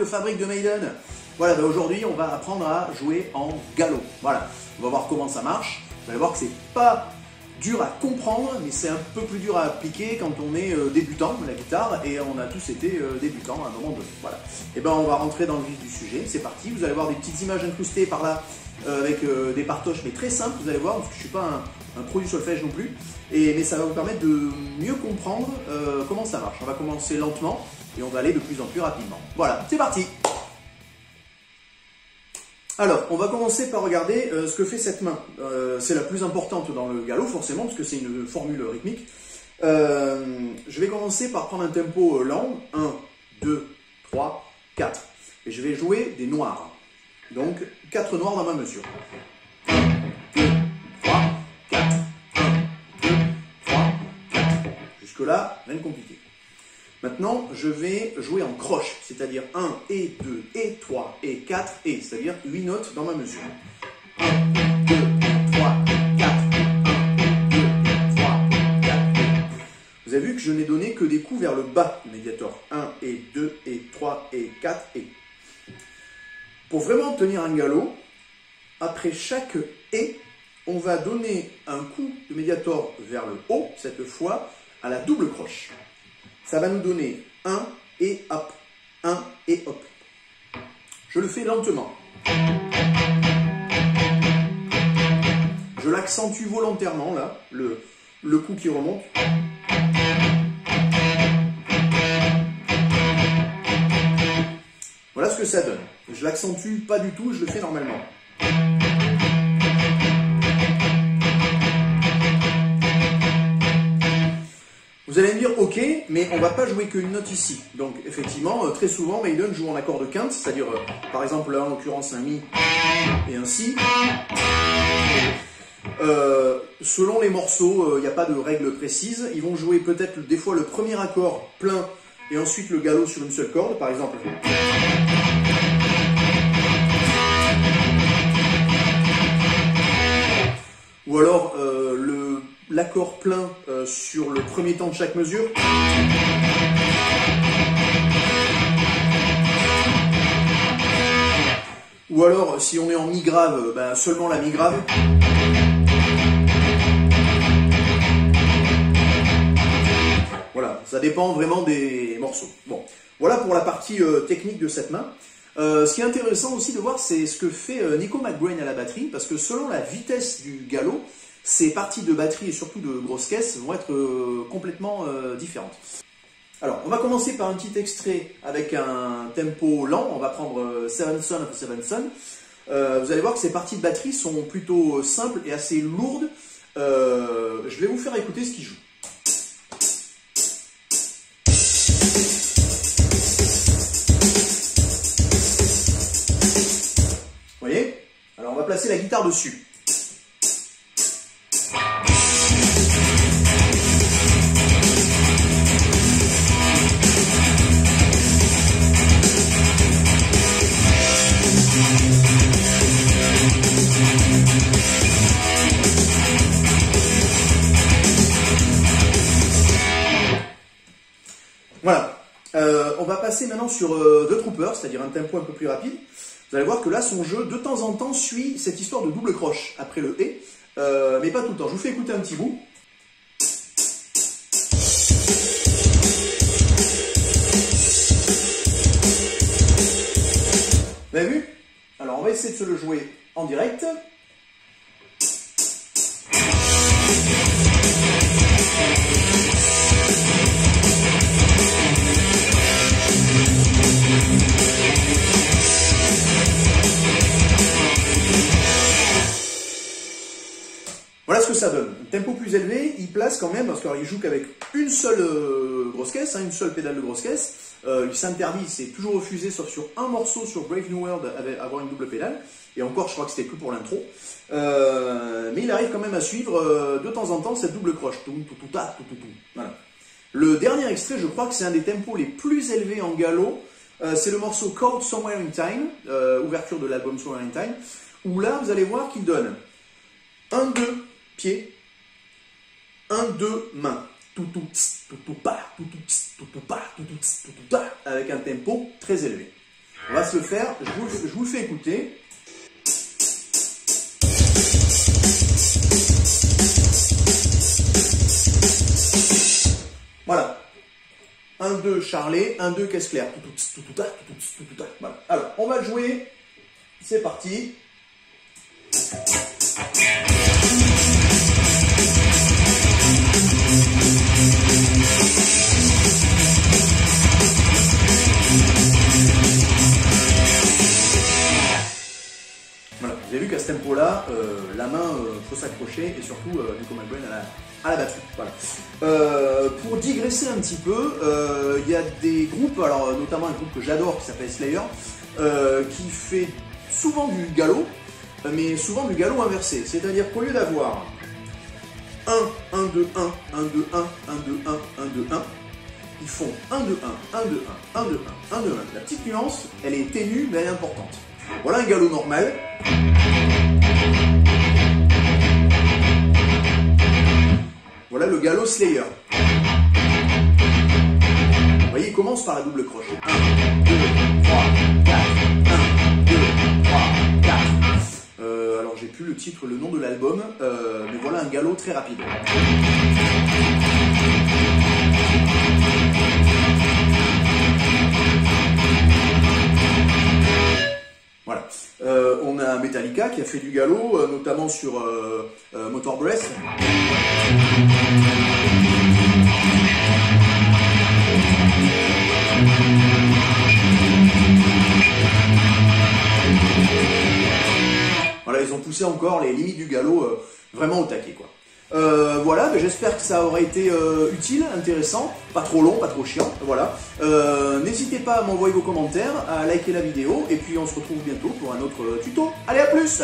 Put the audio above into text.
de fabrique de Maiden. Voilà, ben aujourd'hui on va apprendre à jouer en galop. Voilà, on va voir comment ça marche. Vous allez voir que c'est pas dur à comprendre, mais c'est un peu plus dur à appliquer quand on est débutant de la guitare, et on a tous été débutants à un moment donné. Voilà. Et ben on va rentrer dans le vif du sujet, c'est parti. Vous allez voir des petites images incrustées par là avec des partoches, mais très simples, vous allez voir, parce que je ne suis pas un pro du solfège non plus, mais ça va vous permettre de mieux comprendre comment ça marche. On va commencer lentement et on va aller de plus en plus rapidement. Voilà, c'est parti. Alors, on va commencer par regarder ce que fait cette main. C'est la plus importante dans le galop, forcément, parce que c'est une formule rythmique. Je vais commencer par prendre un tempo lent. 1, 2, 3, 4. Et je vais jouer des noirs. Donc, 4 noirs dans ma mesure. 1, 2, 3, 4. 1, 2, 3, 4. Jusque-là, rien de compliqué. Maintenant, je vais jouer en croche, c'est-à-dire 1 et 2 et 3 et 4 et, c'est-à-dire 8 notes dans ma mesure. 1, 2, 3, 4, 1, 2, 3, 4. Vous avez vu que je n'ai donné que des coups vers le bas du médiator. 1 et 2 et 3 et 4 et. Pour vraiment obtenir un galop, après chaque et, on va donner un coup de médiator vers le haut, cette fois à la double croche. Ça va nous donner 1 et hop, 1 et hop. Je le fais lentement. Je l'accentue volontairement, là, le coup qui remonte. Voilà ce que ça donne. Je l'accentue pas du tout, je le fais normalement. Vous allez me dire, ok, mais on ne va pas jouer qu'une note ici. Donc, effectivement, très souvent, Maiden joue en accord de quinte, c'est-à-dire, par exemple, là, en l'occurrence, un Mi et un Si. Selon les morceaux, il n'y a pas de règle précise. Ils vont jouer peut-être des fois le premier accord plein et ensuite le galop sur une seule corde, par exemple. Ou alors l'accord plein sur le premier temps de chaque mesure. Ou alors, si on est en Mi grave, ben, seulement la Mi grave. Voilà, ça dépend vraiment des morceaux. Bon, voilà pour la partie technique de cette main. Ce qui est intéressant aussi de voir, c'est ce que fait Nico McBrain à la batterie, parce que selon la vitesse du galop, ces parties de batterie et surtout de grosses caisses vont être complètement différentes. Alors, on va commencer par un petit extrait avec un tempo lent. On va prendre Seven Son après Seven Son. Vous allez voir que ces parties de batterie sont plutôt simples et assez lourdes. Je vais vous faire écouter ce qu'il joue. Vous voyez? Alors, on va placer la guitare dessus. Voilà, on va passer maintenant sur The Trooper, c'est-à-dire un tempo un peu plus rapide. Vous allez voir que là, son jeu, de temps en temps, suit cette histoire de double croche après le et, mais pas tout le temps. Je vous fais écouter un petit bout. Vous avez vu? Alors, on va essayer de se le jouer en direct. Voilà ce que ça donne. Un tempo plus élevé, il place quand même, parce qu'il joue qu'avec une seule grosse caisse, une seule pédale de grosse caisse. Il s'interdit, c'est toujours refusé, sauf sur un morceau sur Brave New World, avoir une double pédale. Et encore, je crois que c'était que pour l'intro. Mais il arrive quand même à suivre de temps en temps cette double croche. Voilà. Le dernier extrait, je crois que c'est un des tempos les plus élevés en galop. C'est le morceau Caught Somewhere in Time, ouverture de l'album Somewhere in Time, où là, vous allez voir qu'il donne 1-2 pieds, 1-2 mains. Avec un tempo très élevé. On va se le faire, je vous le fais écouter. Voilà. 1-2 charlet, 1-2 caisse claire. Voilà. Alors, on va le jouer. C'est parti. Voilà, vous avez vu qu'à ce tempo-là, la main faut s'accrocher et surtout Nico McBrain à la batterie. Voilà. Pour digresser un petit peu, il y a des groupes, alors notamment un groupe que j'adore qui s'appelle Slayer, qui fait souvent du galop, mais souvent du galop inversé. C'est-à-dire qu'au lieu d'avoir 1, 1, 2, 1, 1, 2, 1, 1, 2, 1, 1, 2, 1, ils font 1, 2, 1, 1, 2, 1, 1, 2, 1, 1, 2, 1. La petite nuance, elle est ténue, mais elle est importante. Voilà un galop normal. Voilà le galop Slayer. Vous voyez, il commence par la double croche. 1, 2, 3, 4, 1, 2, 3, 4. Alors j'ai plus le titre, le nom de l'album, mais voilà un galop très rapide. Voilà. On a Metallica qui a fait du galop, notamment sur Motor Breath. Voilà, ils ont poussé encore les limites du galop vraiment au taquet, quoi. Voilà, ben j'espère que ça aurait été utile, intéressant, pas trop long, pas trop chiant, voilà. N'hésitez pas à m'envoyer vos commentaires, à liker la vidéo, et puis on se retrouve bientôt pour un autre tuto. Allez, à plus!